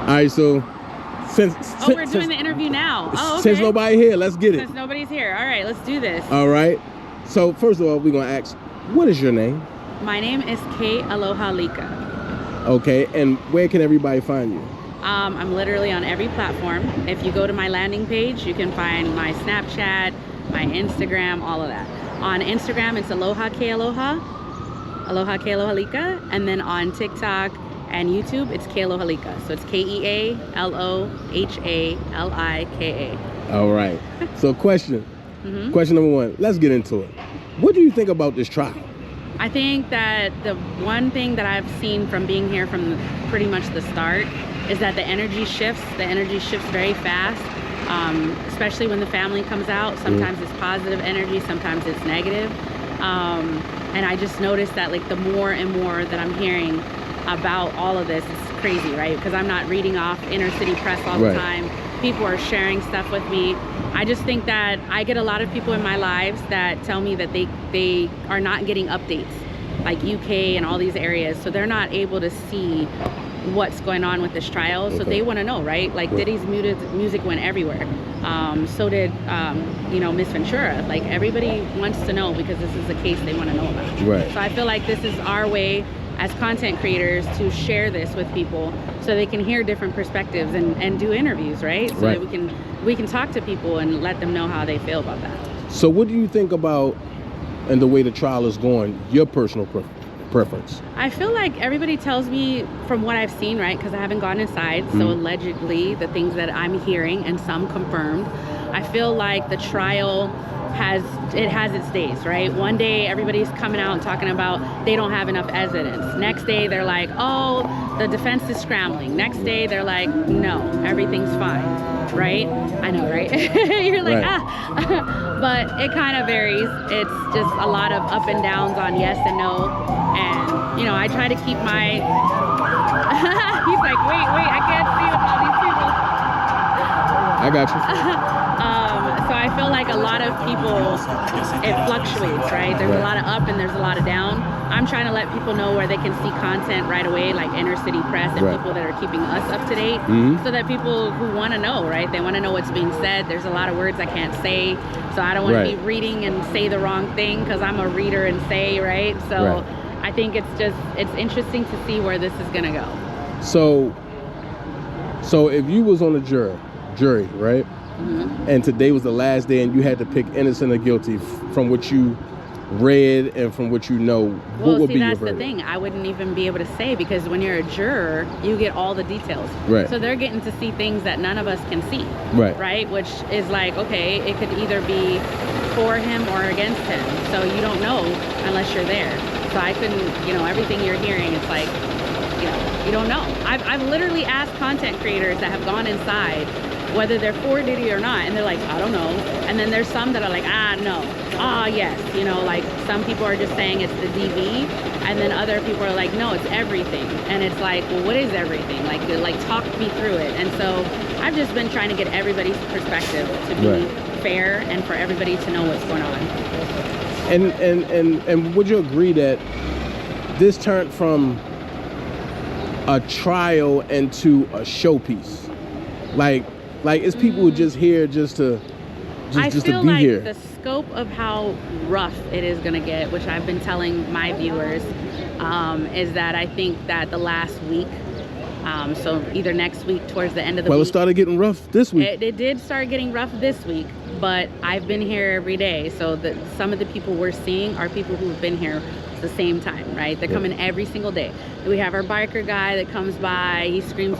All right, so we're doing the interview now. Oh, okay. Since nobody here, let's get it. Since nobody's here. All right, let's do this. All right. So first of all, we're gonna ask, what is your name? My name is Aloha. Okay, and where can everybody find you? I'm literally on every platform. If you go to my landing page, you can find my Snapchat, my Instagram, all of that. On Instagram, it's Aloha, and then on TikTok and YouTube, it's Kealohalica. So it's Kealohalikaa. All right. So question number one, let's get into it. What do you think about this trial? I think that the one thing that I've seen from being here from pretty much the start is that the energy shifts. The energy shifts very fast, especially when the family comes out. Sometimes it's positive energy, sometimes it's negative. And I just noticed that like the more and more that I'm hearing about all of this, it's crazy, right? Because I'm not reading off inner city press all the time. People are sharing stuff with me. I just think that I get a lot of people in my lives that tell me that they are not getting updates, like UK and all these areas, so they're not able to see what's going on with this trial. So they want to know, right? Like Diddy's music went everywhere. So did you know, Miss Ventura. Like everybody wants to know because this is a case they want to know about. So I feel like this is our way as content creators to share this with people so they can hear different perspectives and do interviews, right? So that we can talk to people and let them know how they feel about that. So what do you think about, and the way the trial is going, your personal preference? I feel like everybody tells me from what I've seen, right? Because I haven't gone inside, so allegedly the things that I'm hearing, and some confirmed, I feel like the trial has its days, right? One day everybody's coming out and talking about they don't have enough evidence. Next day they're like, oh, the defense is scrambling. Next day they're like, no, everything's fine, right? I know, right? You're like, but it kind of varies. It's just a lot of up and downs on yes and no. And, you know, I try to keep my, he's like, wait, I can't see with all these people. I got you. So I feel like a lot of people, it fluctuates, right? There's a lot of up and there's a lot of down. I'm trying to let people know where they can see content right away, like inner city press and people that are keeping us up to date, so that people who want to know, right? They want to know what's being said. There's a lot of words I can't say, so I don't want to be reading and say the wrong thing because I'm a reader and say, right? So I think it's interesting to see where this is gonna go. So if you was on a jury, right? And today was the last day and you had to pick innocent or guilty from what you read and from what you know, what would be your verdict? That's the thing. I wouldn't even be able to say, because when you're a juror, you get all the details. So they're getting to see things that none of us can see. Right? Which is like, okay, it could either be for him or against him. So you don't know unless you're there. So I couldn't, you know, everything you're hearing, it's like, you know, you don't know. I've literally asked content creators that have gone inside whether they're for Diddy or not, and they're like, I don't know. And then there's some that are like, no, yes, you know, like some people are just saying it's the DV, and then other people are like, no, it's everything. And it's like, well, what is everything? Like talk me through it. And so I've just been trying to get everybody's perspective to be fair and for everybody to know what's going on. And would you agree that this turned from a trial into a showpiece? Like it's people just here just to be here. I feel like the scope of how rough it is gonna get, which I've been telling my viewers, is that I think that the last week, so either next week towards the end of the week. Well, it started getting rough this week. It did start getting rough this week, but I've been here every day. So some of the people we're seeing are people who've been here the same time, right? They're coming every single day. We have our biker guy that comes by, he screams